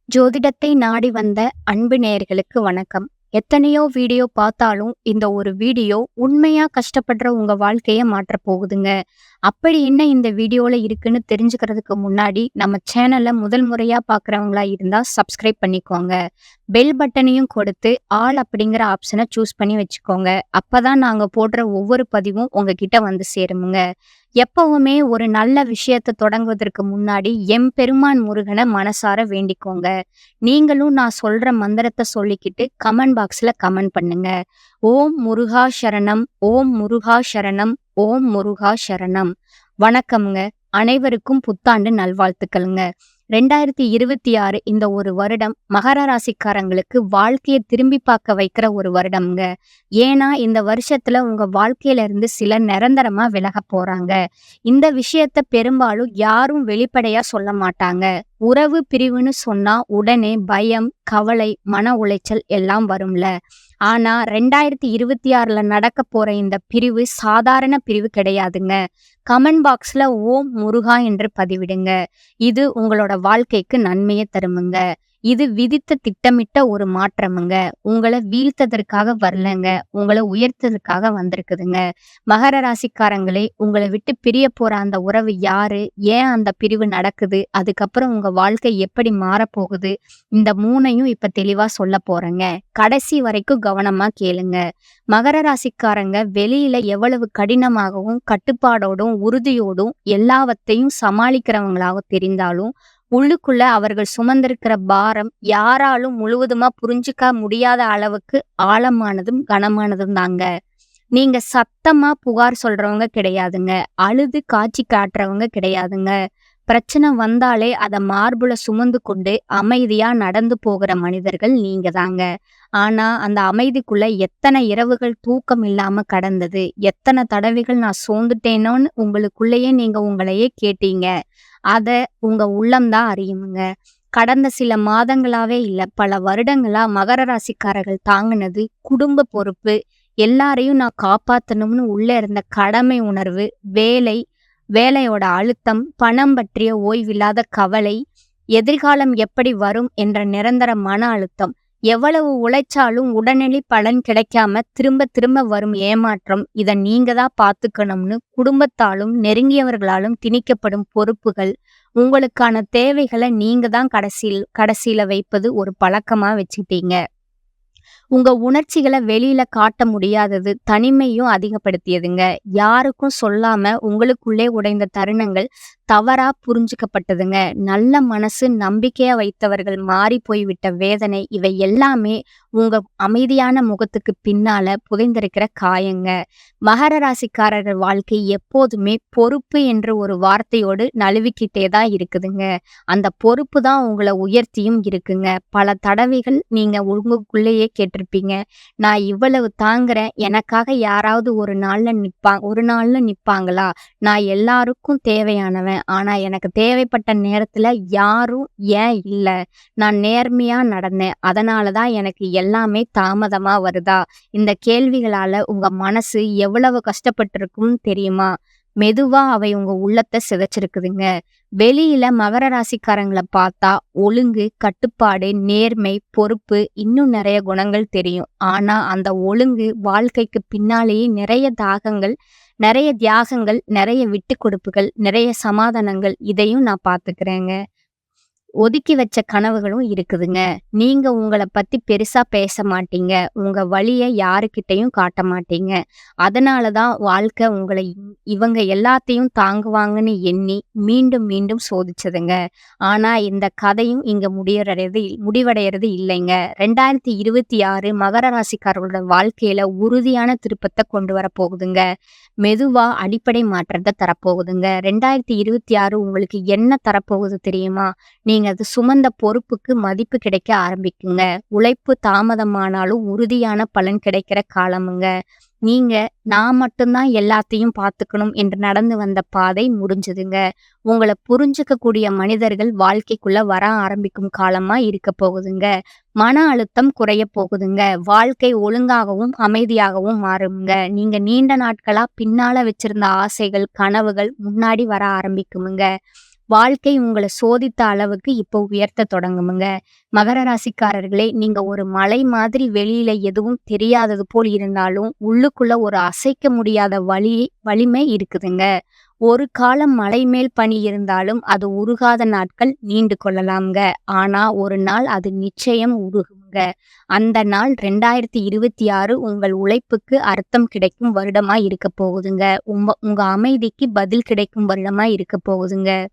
ஜோதிடத்தை நாடி வந்த அன்பு நேயர்களுக்கு வணக்கம். எத்தனையோ வீடியோ பார்த்தாலும் இந்த ஒரு வீடியோ உண்மையா கஷ்டப்படுற உங்க வாழ்க்கைய மாற்றப் போகுதுங்க. அப்படி என்ன இந்த வீடியோல இருக்குன்னு தெரிஞ்சுக்கிறதுக்கு முன்னாடி நம்ம சேனலை முதல் முறையா பார்க்குறவங்களா இருந்தா சப்ஸ்கிரைப் பண்ணிக்கோங்க. பெல் பட்டனையும் கொடுத்து ஆல் அப்படிங்கிற ஆப்ஷனை சூஸ் பண்ணி வச்சுக்கோங்க. அப்பதான் நாங்க போடுற ஒவ்வொரு பதிவும் உங்ககிட்ட வந்து சேருமுங்க. எப்பவுமே ஒரு நல்ல விஷயத்த தொடங்குவதற்கு முன்னாடி எம்பெருமான் முருகனை மனசார வேண்டிக்கோங்க. நீங்களும் நான் சொல்ற மந்திரத்தை சொல்லிக்கிட்டு கமெண்ட் பாக்ஸ்ல கமெண்ட் பண்ணுங்க. ஓம் முருகா சரணம், ஓம் முருகா சரணம், ஓம் முருகா சரணம். வணக்கம்ங்க. அனைவருக்கும் புத்தாண்டு நல்வாழ்த்துக்களுங்க. 2026 இந்த ஒரு வருடம் மகர ராசிக்காரங்களுக்கு வாழ்க்கையை திரும்பி பார்க்க வைக்கிற ஒரு வருடம்ங்க. ஏன்னா இந்த வருஷத்துல உங்க வாழ்க்கையில இருந்து சிலர் நிரந்தரமா விலக போறாங்க. இந்த விஷயத்த பெரும்பாலும் யாரும் வெளிப்படையா சொல்ல மாட்டாங்க. உறவு பிரிவுன்னு சொன்னா உடனே பயம், கவலை, மன உளைச்சல் எல்லாம் வரும்ல. ஆனா 2026ல நடக்க போற இந்த பிரிவு சாதாரண பிரிவு கிடையாதுங்க. கமெண்ட் பாக்ஸ்ல ஓம் முருகா என்று பதிவிடுங்க. இது உங்களோட வாழ்க்கைக்கு நன்மையை தருமுங்க. இது விதித்த திட்டமிட்ட ஒரு மாற்றமுங்க. உங்களை வீழ்த்ததற்காக வரலங்க, உங்களை உயர்த்ததற்காக வந்திருக்குதுங்க. மகர ராசிக்காரங்களே, உங்களை விட்டு பிரிய போற அந்த உறவு யாரு, ஏன் அந்த பிரிவு நடக்குது, அதுக்கப்புறம் உங்க வாழ்க்கை எப்படி மாறப்போகுது, இந்த மூணையும் இப்ப தெளிவா சொல்ல போறேங்க. கடைசி வரைக்கும் கவனமா கேளுங்க. மகர ராசிக்காரங்க வெளியில எவ்வளவு கடினமாகவும் கட்டுப்பாடோடும் உறுதியோடும் எல்லாவற்றையும் சமாளிக்கிறவங்களாக தெரிந்தாலும் உள்ளுக்குள்ள அவர்கள் சுமந்திருக்கிற பாரம் யாராலும் முழுவதுமா புரிஞ்சுக்க முடியாத அளவுக்கு ஆழமானதும் கனமானதும் தாங்க. நீங்க சத்தமா புகார் சொல்றவங்க கிடையாதுங்க. அழுது காட்சி காட்டுறவங்க கிடையாதுங்க. பிரச்சனை வந்தாலே அதை மார்புல சுமந்து கொண்டு அமைதியா நடந்து போகிற மனிதர்கள் நீங்க தாங்க. ஆனா அந்த அமைதிக்குள்ள எத்தனை இரவுகள் தூக்கம் இல்லாம கடந்தது, எத்தனை தடவைகள் நான் சோர்ந்துட்டேனோன்னு உங்களுக்குள்ளேயே நீங்க உங்களையே கேட்டீங்க. அத உங்க உள்ளம்தான் அறியுமுங்க. கடந்த சில மாதங்களாவே இல்ல, பல வருடங்களா மகர ராசிக்காரர்கள் தாங்கினது குடும்ப பொறுப்பு, எல்லாரையும் நான் காப்பாத்தணும்னு உள்ள இருந்த கடமை உணர்வு, வேலையோட அழுத்தம், பணம் பற்றிய ஓய்வில்லாத கவலை, எதிர்காலம் எப்படி வரும் என்ற நிரந்தர மன அழுத்தம், எவ்வளவு உழைச்சாலும் உடனடி பலன் கிடைக்காம திரும்ப திரும்ப வரும் ஏமாற்றம், இதை நீங்க தான் பார்த்துக்கணும்னு குடும்பத்தாலும் நெருங்கியவர்களாலும் திணிக்கப்படும் பொறுப்புகள், உங்களுக்கான தேவைகளை நீங்க தான் கடைசியில வைப்பது ஒரு பழக்கமா வச்சுட்டீங்க. உங்க உணர்ச்சிகளை வெளியில காட்ட முடியாதது தனிமையும் அதிகப்படுத்தியதுங்க. யாருக்கும் சொல்லாம உங்களுக்குள்ளே உடைந்த தருணங்கள் தவறா புரிஞ்சுக்கப்பட்டதுங்க. நல்ல மனசு, நம்பிக்கையா வைத்தவர்கள் மாறி போய்விட்ட வேதனை, இவை எல்லாமே உங்க அமைதியான முகத்துக்கு பின்னால புதைந்திருக்கிற காயங்க. மகர ராசிக்காரர்கள் வாழ்க்கை எப்போதுமே பொறுப்பு என்ற ஒரு வார்த்தையோடு நழுவிக்கிட்டே தான் இருக்குதுங்க. அந்த பொறுப்பு தான் உங்களை உயர்த்தியும் இருக்குங்க. பல தடவைகள் நீங்க உங்களுக்குள்ளேயே கேட்டிருப்பீங்க, நான் இவ்வளவு தாங்குறேன், எனக்காக யாராவது ஒரு நாள்ல நிப்பாங்களா, நான் எல்லாருக்கும் தேவையானவன், ஆனா எனக்கு தேவைப்பட்ட நேரத்துல யாரும் ஏன் இல்ல, நான் நேர்மையா நடந்தேன், அதனாலதான் எனக்கு எல்லாமே தாமதமா வருதா, இந்த கேள்விகளால உங்க மனசு எவ்வளவு கஷ்டப்பட்டிருக்கும்னு தெரியுமா? மெதுவா அவை உங்க உள்ளத்தை சிதைச்சிருக்குதுங்க. வெளியில மகர ராசிக்காரங்களை பார்த்தா ஒழுங்கு, கட்டுப்பாடு, நேர்மை, பொறுப்பு, இன்னும் நிறைய குணங்கள் தெரியும். ஆனா அந்த ஒழுங்கு வாழ்க்கைக்கு பின்னாலேயே நிறைய தியாகங்கள், நிறைய விட்டு கொடுப்புகள், நிறைய சமாதானங்கள், இதையும் நான் பார்த்துக்கிறேங்க. ஒதுக்கி வச்ச கனவுகளும் இருக்குதுங்க. நீங்க உங்கள பத்தி பெருசா பேச மாட்டீங்க. உங்க வலிய யாருக்கிட்டயும் காட்ட மாட்டீங்க. அதனாலதான் வாழ்க்கை உங்களை இவங்க எல்லாத்தையும் தாங்குவாங்கன்னு எண்ணி மீண்டும் மீண்டும் சோதிச்சதுங்க. ஆனா இந்த கதையும் இங்க முடிவடைறது இல்லைங்க. 2026 மகர ராசிக்காரர்களோட வாழ்க்கையில உறுதியான திருப்பத்தை கொண்டு வர போகுதுங்க. மெதுவா அடிப்படை மாற்றத்தை தரப்போகுதுங்க. 2026 உங்களுக்கு என்ன தரப்போகுது தெரியுமா? நீங்க அது சுமந்த பொறுப்புக்கு மதிப்பு கிடைக்க ஆரம்பிக்குங்க. உழைப்பு தாமதமானாலும் உறுதியான பலன் கிடைக்கிற காலமுங்க. நீங்க நான் மட்டும்தான் எல்லாத்தையும் பார்த்துக்கணும் என்று நடந்து வந்த பாதை முடிஞ்சதுங்க. உங்களை புரிஞ்சுக்க கூடிய மனிதர்கள் வாழ்க்கைக்குள்ள வர ஆரம்பிக்கும் காலமா இருக்க போகுதுங்க. மன அழுத்தம் குறைய போகுதுங்க. வாழ்க்கை ஒழுங்காகவும் அமைதியாகவும் மாறுங்க. நீங்க நீண்ட நாட்களா பின்னால வச்சிருந்த ஆசைகள், கனவுகள் முன்னாடி வர ஆரம்பிக்குமுங்க. வாழ்க்கை உங்கள சோதித்த அளவுக்கு இப்போ உயர்த்த தொடங்குமுங்க. மகர ராசிக்காரர்களே, நீங்க ஒரு மலை மாதிரி வெளியில எதுவும் தெரியாதது போல் இருந்தாலும், உள்ளுக்குள்ள ஒரு அசைக்க முடியாத வலிமை இருக்குதுங்க. ஒரு காலம் மலை மேல் பனி இருந்தாலும், அது உருகாத நாட்கள் நீண்டு கொள்ளலாம்ங்க. ஆனா, ஒரு நாள் அது நிச்சயம் உருகுங்க. அந்த நாள் 2026 உங்கள் உழைப்புக்கு அர்த்தம் கிடைக்கும் வருடமா இருக்கப் போகுதுங்க. உங்க அமைதிக்கு பதில் கிடைக்கும் வருடமா இருக்கப் போகுதுங்க.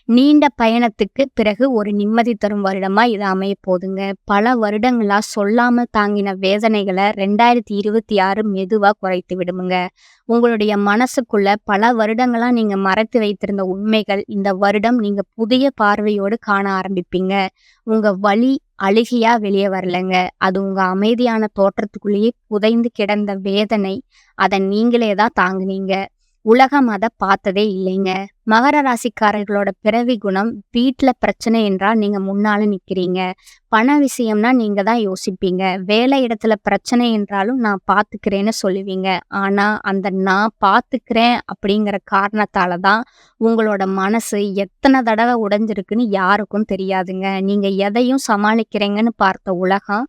நீண்ட பயணத்துக்கு பிறகு ஒரு நிம்மதி தரும் வருடமா இது அமையப் போகுதுங்க. பல வருடங்களா சொல்லாம தாங்கின வேதனைகள 2026 மெதுவா குறைத்து விடுமுங்க. உங்களுடைய மனசுக்குள்ள பல வருடங்களா நீங்க மறைத்து வைத்திருந்த உண்மைகள் இந்த வருடம் நீங்க புதிய பார்வையோடு காண ஆரம்பிப்பீங்க. உங்க வலி அழுகையா வெளிய வரலங்க. அது உங்க அமைதியான தோற்றத்துக்குள்ளேயே புதைந்து கிடந்த வேதனை. அத நீங்களே தான் தாங்குனீங்க. உலகம் அத பார்த்ததே இல்லைங்க. மகர ராசிக்காரர்களோட பிறவி குணம், வீட்ல பிரச்சனை என்றால் நீங்க முன்னால நிக்கிறீங்க. பண விஷயம்னா நீங்க தான் யோசிப்பீங்க. வேலை இடத்துல பிரச்சனை என்றாலும் நான் பார்த்துக்கிறேன்னு சொல்லுவீங்க. ஆனா, அந்த நான் பார்த்துக்கிறேன் அப்படிங்கிற காரணத்தால தான் உங்களோட மனசு எத்தனை தடவ உடைஞ்சிருக்குன்னு யாருக்கும் தெரியாதுங்க. நீங்க எதையும் சமாளிக்கிறீங்கன்னு பார்த்த உலகம்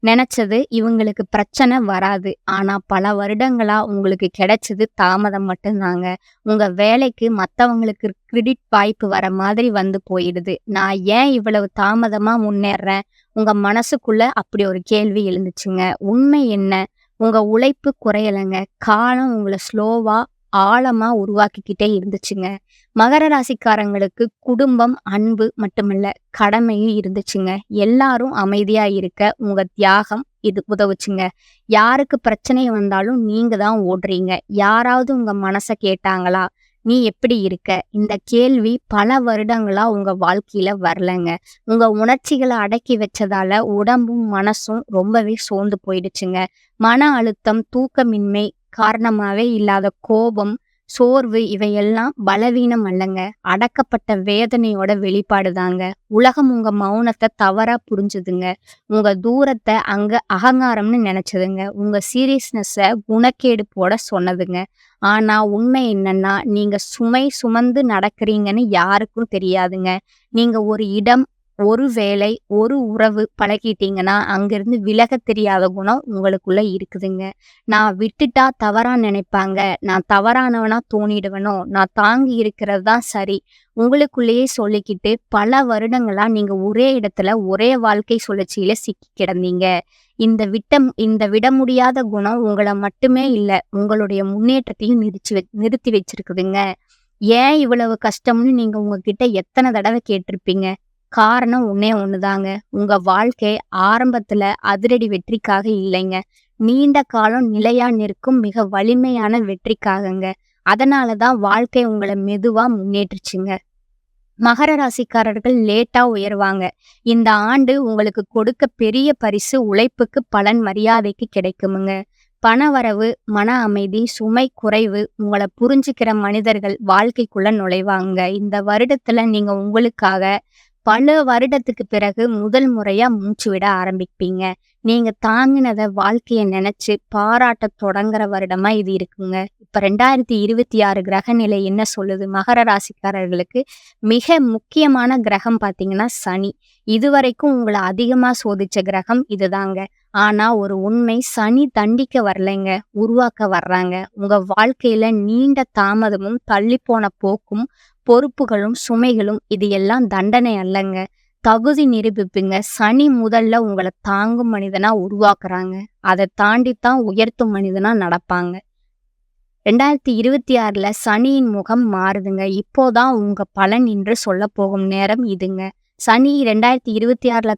நெனச்சது இவங்களுக்கு பிரச்சனை வராது. ஆனா பல வருடங்களா உங்களுக்கு கிடைச்சது தாமதம் மட்டும்தாங்க. உங்க வேலைக்கு மத்தவங்களுக்கு கிரெடிட் வாய்ப்பு வர மாதிரி வந்து போயிடுது. நான் ஏன் இவ்வளவு தாமதமா முன்னேறுறேன்? உங்க மனசுக்குள்ள அப்படி ஒரு கேள்வி எழுந்துச்சுங்க. உண்மை என்ன? உங்க உழைப்பு குறையலங்க. காலம் உங்கள ஸ்லோவா, ஆழமா உருவாக்கிக்கிட்டே இருந்துச்சுங்க. மகர ராசிக்காரங்களுக்கு குடும்பம், அன்பு மட்டுமில்ல, கடமையும் இருந்துச்சுங்க. எல்லாரும் அமைதியா இருக்க உங்க தியாகம் இது உதவுச்சுங்க. யாருக்கு பிரச்சனை வந்தாலும் நீங்க தான் ஓடுறீங்க. யாராவது உங்க மனச கேட்டாங்களா? "நீ எப்படி இருக்க?" இந்த கேள்வி பல வருடங்களா உங்க வாழ்க்கையில வரலங்க. உங்க உணர்ச்சிகள அடக்கி வச்சதால உடம்பும், மனசும் ரொம்பவே சோர்ந்து போயிடுச்சுங்க. மன அழுத்தம், தூக்கமின்மை காரணமாவே இல்லாத கோபம், சோர்வு இவையெல்லாம் பலவீனம் அல்லங்க. அடக்கப்பட்ட வேதனையோட வெளிப்பாடுதாங்க. உலகம் உங்க மௌனத்த தவறா புரிஞ்சுதுங்க. உங்க தூரத்த அங்க அகங்காரம்னு நெனச்சதுங்க. உங்க சீரியஸ்னஸ குணக்கேடு போட சொன்னதுங்க. ஆனா உண்மை என்னன்னா, நீங்க சுமை சுமந்து நடக்கிறீங்கன்னு யாருக்கும் தெரியாதுங்க. நீங்க ஒரு இடம், ஒரு வேலை, ஒரு உறவு பழகிட்டீங்கன்னா, அங்கிருந்து விலகத் தெரியாத குணம் உங்களுக்குள்ள இருக்குதுங்க. நான் விட்டுட்டா தவறா நினைப்பாங்க. நான் தவறானவனா தோணிடுவனோ, நான் தாங்கி இருக்கிறது தான் சரி. உங்களுக்குள்ளேயே சொல்லிக்கிட்டு பல வருடங்களா நீங்க ஒரே இடத்துல ஒரே வாழ்க்கை சுழற்சியில சிக்கி கிடந்தீங்க. இந்த விட முடியாத குணம் உங்கள மட்டுமே இல்ல, உங்களுடைய முன்னேற்றத்தையும் நிறுத்தி வச்சிருக்குதுங்க. ஏன் இவ்வளவு கஷ்டம்னு நீங்க உங்ககிட்ட எத்தன தடவ கேட்டிருப்பீங்க? காரணம் ஒண்ணே ஒண்ணுதாங்க. உங்க வாழ்க்கை ஆரம்பத்துல அதிரடி வெற்றிக்காக இல்லைங்க. நீண்ட காலம் நிலையா நிற்கும் மிக வலிமையான வெற்றிக்காகங்க. அதனால தான் வாழ்க்கை உங்கள மெதுவா முன்னேற்றுச்சுங்க. மகர ராசிக்காரர்கள் லேட்டா உயர்வாங்க. இந்த ஆண்டு உங்களுக்கு கொடுக்க பெரிய பரிசு உழைப்புக்கு பலன் மரியாதைக்கு கிடைக்குமுங்க. பணவரவு, மன அமைதி, சுமை குறைவு, உங்கள புரிஞ்சுக்கிற மனிதர்கள் வாழ்க்கைக்குள்ள நுழைவாங்க. இந்த வருடத்துல நீங்க உங்களுக்காக பல வருடத்துக்கு பிறகு முதல் முறையா மூச்சு விட ஆரம்பிப்பீங்க. நீங்க தாங்கினத வாழ்க்கைய நினைச்சு பாராட்டத் தொடங்குற வருடமா இது இருக்குங்க. இப்ப 2026 கிரக நிலை என்ன சொல்லுது? மகர ராசிக்காரர்களுக்கு மிக முக்கியமான கிரகம் பார்த்தீங்கன்னா சனி. இதுவரைக்கும் உங்கள அதிகமா சோதிச்ச கிரகம் இதுதாங்க. ஆனா ஒரு உண்மை, சனி தண்டிக்க வரலைங்க, உருவாக்க வர்றாங்க. உங்க வாழ்க்கையில நீண்ட தாமதமும், தள்ளிப்போன போக்கும், பொறுப்புகளும், சுமைகளும் இது எல்லாம் தண்டனை அல்லங்க. தகுதி நிரூபிப்புங்க. சனி முதல்ல உங்கள தாங்கும் மனிதனா உருவாக்குறாங்க. அத தாண்டித்தான் உயர்த்தும் மனிதனா நடப்பாங்க. 2026ல சனியின் முகம் மாறுதுங்க. இப்போதான் உங்க பலன் என்று சொல்லப்போகும் நேரம் இதுங்க. சனி 2026ல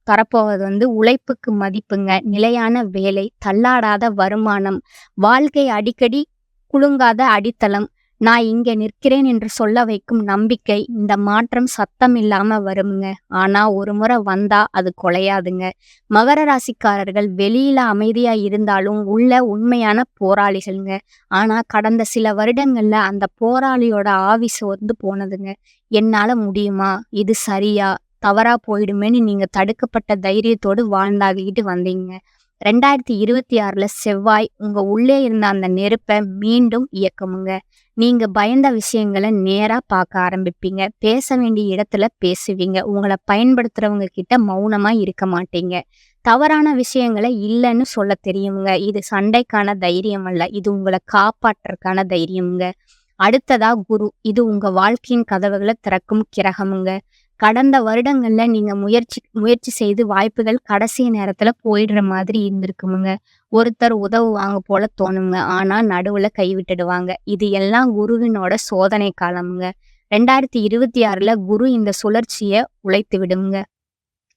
தரப்போவது உழைப்புக்கு மதிப்புங்க, நிலையான வேலை, தள்ளாடாத வருமானம், வாழ்க்கை அடிக்கடி குலுங்காத அடித்தளம், நான் இங்க நிற்கிறேன் என்று சொல்ல வைக்கும் நம்பிக்கை. இந்த மாற்றம் சத்தம் இல்லாம வருமுங்க. ஆனா ஒரு முறை வந்தா அது குலையாதுங்க. மகர ராசிக்காரர்கள் வெளியில அமைதியா இருந்தாலும் உள்ள உண்மையான போராளிகள்ங்க. ஆனா கடந்த சில வருடங்கள்ல அந்த போராளியோட ஆவி சோர்ந்து போனதுங்க. என்னால முடியுமா? இது சரியா? தவறா போயிடுமேன்னு நீங்க தடுக்கப்பட்ட தைரியத்தோடு வாழ்ந்தாகிட்டு வந்தீங்க. 2026ல செவ்வாய் உங்க உள்ளே இருந்த அந்த நெருப்ப மீண்டும் இயக்குமுங்க. நீங்க பயந்த விஷயங்கள நேரா பார்க்க ஆரம்பிப்பீங்க. பேச வேண்டிய இடத்துல பேசுவீங்க. உங்கள பயன்படுத்துறவங்க கிட்ட மௌனமா இருக்க மாட்டீங்க. தவறான விஷயங்கள இல்லன்னு சொல்ல தெரியுமுங்க. இது சண்டைக்கான தைரியம் அல்ல. இது உங்கள காப்பாற்றற்கான தைரியம்ங்க. அடுத்ததா குரு. இது உங்க வாழ்க்கையின் கதவுகள திறக்கும் கிரகமுங்க. கடந்த வருடங்கள்ல நீங்க முயற்சி முயற்சி செய்து வாய்ப்புகள் கடைசி நேரத்துல போயிடுற மாதிரி இருந்திருக்குமுங்க. ஒருத்தர் உதவுவாங்க போல தோணுங்க. ஆனா நடுவுல கைவிட்டுடுவாங்க. இது எல்லாம் குருவினோட சோதனை காலம்ங்க. 2026ல குரு இந்த சுழற்சிய உடைத்து விடும்ங்க.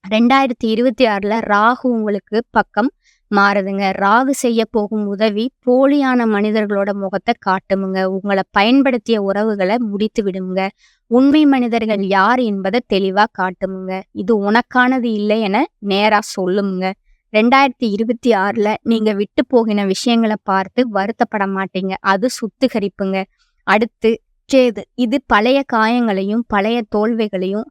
2026ல ராகு உங்களுக்கு பக்கம் மாறுதுங்க. ராகு செய்ய போகும் உதவி போலியான மனிதர்களோட முகத்த காட்டுமுங்க. உங்கள பயன்படுத்திய உறவுகள முடித்து விடுமுங்க. உண்மை மனிதர்கள் யார் என்பத தெளிவா காட்டுமுங்க. இது உனக்கானது இல்லை என நேரா சொல்லுமுங்க. 2026ல நீங்க விட்டு போகின விஷயங்கள பார்த்து வருத்தப்பட மாட்டீங்க. அது சுத்திகரிப்புங்க. அடுத்து கேது. இது பழைய காயங்களையும், பழைய தோல்விகளையும்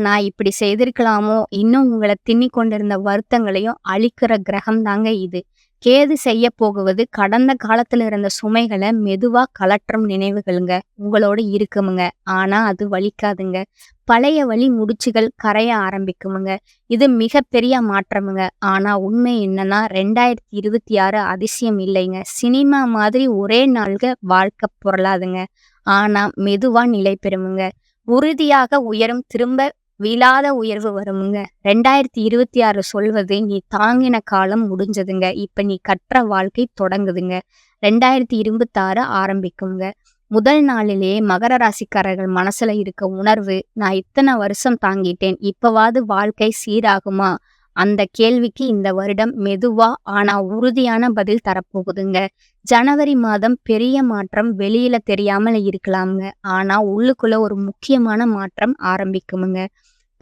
நான் இப்படி செய்திருக்கலாமோ, இன்னும் உங்கள திண்ணிக் கொண்டிருந்த வருத்தங்களையும் அழிக்கிற கிரகம் தாங்க இது. கேது செய்ய போகுவது கடந்த காலத்துல இருந்த சுமைகள மெதுவா கழற்றும் நினைவுகளுங்க. உங்களோட இருக்குமுங்க. ஆனா அது வலிக்காதுங்க. பழைய வலி முடிச்சுகள் கரைய ஆரம்பிக்குமுங்க. இது மிகப்பெரிய மாற்றமுங்க. ஆனா உண்மை என்னன்னா 2026 அதிசயம் இல்லைங்க. சினிமா மாதிரி ஒரே நாள்ல வாழ்க்கை புரளாதுங்க. ஆனா மெதுவா நிலை பெறுமுங்க. உறுதியாக உயரும் திரும்ப விழாத உயர்வு வருமுங்க. 2026 சொல்வது நீ தாங்கின காலம் முடிஞ்சதுங்க. இப்ப நீ கற்ற வாழ்க்கை தொடங்குதுங்க. 2026 ஆரம்பிக்குங்க. முதல் நாளிலேயே மகர ராசிக்காரர்கள் மனசுல இருக்க உணர்வு, நான் இத்தனை வருஷம் தாங்கிட்டேன். இப்பவாது வாழ்க்கை சீராகுமா? அந்த கேள்விக்கு இந்த வருடம் மெதுவா ஆனா உறுதியான பதில் தரப்போகுதுங்க. ஜனவரி மாதம் பெரிய மாற்றம் வெளியில தெரியாமல இருக்கலாமுங்க. ஆனா உள்ளுக்குள்ள ஒரு முக்கியமான மாற்றம் ஆரம்பிக்குமுங்க.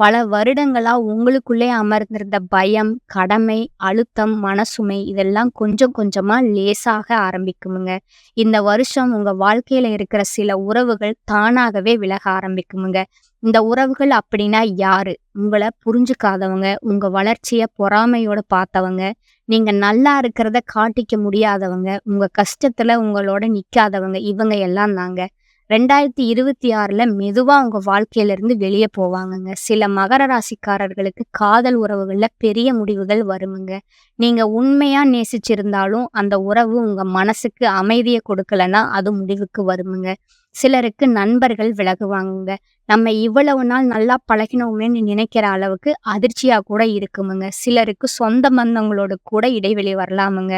பல வருடங்களா உங்களுக்குள்ளே அமர்ந்திருந்த பயம், கடமை, அழுத்தம், மனசுமை இதெல்லாம் கொஞ்சம் கொஞ்சமா லேசாக ஆரம்பிக்குமுங்க. இந்த வருஷம் உங்க வாழ்க்கையில இருக்கிற சில உறவுகள் தானாகவே விலக ஆரம்பிக்குமுங்க. இந்த உறவுகள் அப்படின்னா யாரு? உங்கள புரிஞ்சுக்காதவங்க, உங்க வளர்ச்சிய பொறாமையோட பார்த்தவங்க, நீங்க நல்லா இருக்கிறத காட்டிக்க முடியாதவங்க, உங்க கஷ்டத்துல உங்களோட நிக்காதவங்க, இவங்க எல்லாம் தாங்க. 2026ல மெதுவா உங்க வாழ்க்கையில இருந்து வெளிய போவாங்கங்க. சில மகர ராசிக்காரர்களுக்கு காதல் உறவுகள்ல பெரிய முடிவுகள் வருமுங்க. நீங்க உண்மையா நேசிச்சிருந்தாலும் அந்த உறவு உங்க மனசுக்கு அமைதிய கொடுக்கலன்னா அது முடிவுக்கு வருமுங்க. சிலருக்கு நண்பர்கள் விலகுவாங்கங்க. நம்ம இவ்வளவு நாள் நல்லா பழகினோமேன்னு நினைக்கிற அளவுக்கு அதிர்ச்சியா கூட இருக்குமுங்க. சிலருக்கு சொந்த பந்தங்களோட கூட இடைவெளி வரலாமுங்க.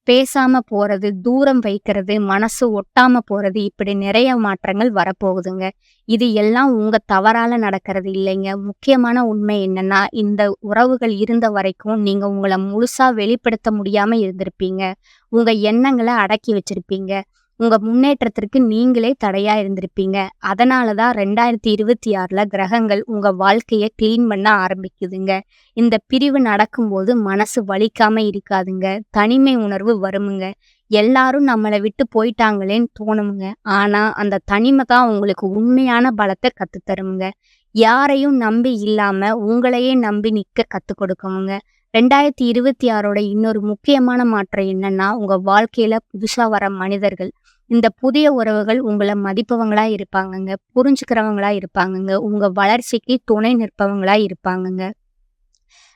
பேசாம போறது, தூரம் வைக்கிறது, மனசு ஒட்டாம போறது இப்படி நிறைய மாற்றங்கள் வரப்போகுதுங்க. இது எல்லாம் உங்க தவறால நடக்கிறது இல்லைங்க. முக்கியமான உண்மை என்னன்னா, இந்த உறவுகள் இருந்த வரைக்கும் நீங்க உங்கள முழுசா வெளிப்படுத்த முடியாம இருந்திருப்பீங்க. உங்க எண்ணங்கள அடக்கி வச்சிருப்பீங்க. உங்க முன்னேற்றத்திற்கு நீங்களே தடையா இருந்திருப்பீங்க. அதனால தான் 2026ல கிரகங்கள் உங்க வாழ்க்கைய கிளீன் பண்ண ஆரம்பிக்குதுங்க. இந்த பிரிவு நடக்கும்போது மனசு வலிக்காம இருக்காதுங்க. தனிமை உணர்வு வருமுங்க. எல்லாரும் நம்மள விட்டு போயிட்டாங்களேன்னு தோணுமுங்க. ஆனா அந்த தனிமை தான் உங்களுக்கு உண்மையான பலத்த கத்துத் தருமுங்க. யாரையும் நம்பி இல்லாம உங்களையே நம்பி நிக்க கத்துக் கொடுக்குமுங்க. 2026ஓட இன்னொரு முக்கியமான மாற்றம் என்னன்னா, உங்க வாழ்க்கையில புதுசா வர மனிதர்கள். இந்த புதிய உறவுகள் உங்கள மதிப்பவங்களா இருப்பாங்கங்க. புரிஞ்சுக்கிறவங்களா இருப்பாங்கங்க. உங்க வளர்ச்சிக்கு துணை நிற்பவங்களா இருப்பாங்கங்க.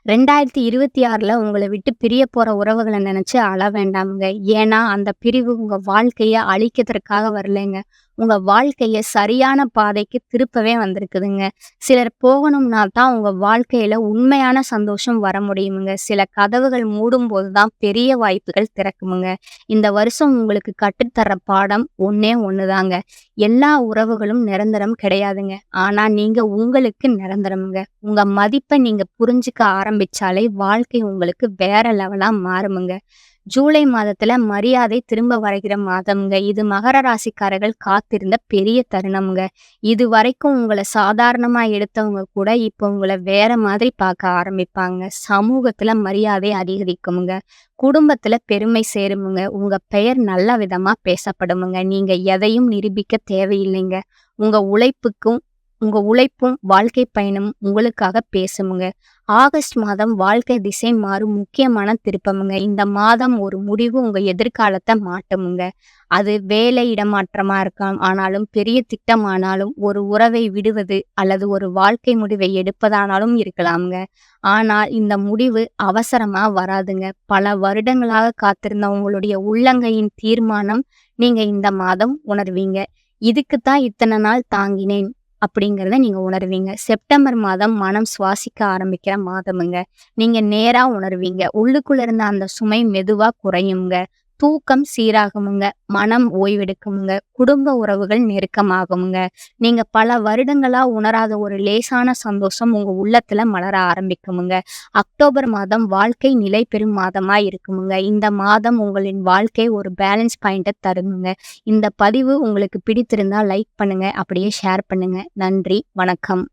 2026ல உங்கள விட்டு பிரிய போற உறவுகள நெனச்சு அழ வேண்டாம்ங்க. ஏன்னா, அந்த பிரிவு உங்க வாழ்க்கைய அழிக்கிறதுக்காக வரலைங்க. உங்க வாழ்க்கைய சரியான பாதைக்கு திருப்பவே வந்திருக்குதுங்க. சிலர் போகணும்னா தான் உங்க வாழ்க்கையில உண்மையான சந்தோஷம் வர முடியுமுங்க. சில கதவுகள் மூடும்போது தான் பெரிய வாய்ப்புகள் திறக்குமுங்க. இந்த வருஷம் உங்களுக்கு கற்றுத்தர்ற பாடம் ஒண்ணே ஒண்ணுதாங்க. எல்லா உறவுகளும் நிரந்தரம் கிடையாதுங்க. ஆனா நீங்க உங்களுக்கு நிரந்தரம்ங்க. உங்க மதிப்ப நீங்க புரிஞ்சுக்க ஆரம்பிச்சாலே வாழ்க்கை உங்களுக்கு வேற லெவலா மாறுமுங்க. ஜூலை மாதத்துல மரியாதை திரும்ப வருகிற மாதம்ங்க. இது மகர ராசிக்காரர்கள் காத்திருந்த பெரிய தருணம்ங்க. இது வரைக்கும் உங்கள சாதாரணமா எடுத்தவங்க கூட இப்ப உங்கள வேற மாதிரி பார்க்க ஆரம்பிப்பாங்க. சமூகத்துல மரியாதை அதிகரிக்குமுங்க. குடும்பத்துல பெருமை சேருமுங்க. உங்க பெயர் நல்ல விதமா பேசப்படுமுங்க. நீங்க எதையும் நிரூபிக்க தேவையில்லைங்க. உங்க உழைப்புக்கும் உங்க உழைப்பும், வாழ்க்கை பயணமும் உங்களுக்காக பேசுமுங்க. ஆகஸ்ட் மாதம் வாழ்க்கை திசை மாறும் முக்கியமான திருப்பமுங்க. இந்த மாதம் ஒரு முடிவு உங்க எதிர்காலத்த மாட்டுமுங்க. அது வேலை இடமாற்றமா இருக்கலாம். ஆனாலும், பெரிய திட்டமானாலும், ஒரு உறவை விடுவது அல்லது ஒரு வாழ்க்கை முடிவை எடுப்பதானாலும் இருக்கலாம்ங்க. ஆனால் இந்த முடிவு அவசரமா வராதுங்க. பல வருடங்களாக காத்திருந்த உங்களுடைய உள்ளங்கையின் தீர்மானம் நீங்க இந்த மாதம் உணர்வீங்க. இதுக்கு தான் இத்தன நாள் தாங்கினேன் அப்படிங்கிறத நீங்க உணர்வீங்க. செப்டம்பர் மாதம் மனம் சுவாசிக்க ஆரம்பிக்கிற மாதமுங்க. நீங்க நேரா உணர்வீங்க. உள்ளுக்குள்ள இருந்த அந்த சுமை மெதுவா குறையுங்க. தூக்கம் சீராகுமுங்க. மனம் ஓய்வெடுக்குமுங்க. குடும்ப உறவுகள் நெருக்கமாகுமுங்க. நீங்க பல வருடங்களா உணராத ஒரு லேசான சந்தோஷம் உங்க உள்ளத்துல மலர ஆரம்பிக்குமுங்க. அக்டோபர் மாதம் வாழ்க்கை நிலை பெறும் மாதமா இருக்குமுங்க. இந்த மாதம் உங்களின் வாழ்க்கை ஒரு பேலன்ஸ் பாயிண்ட்ட தருமுங்க. இந்த பதிவு உங்களுக்கு பிடித்திருந்தா லைக் பண்ணுங்க. அப்படியே ஷேர் பண்ணுங்க. நன்றி. வணக்கம்.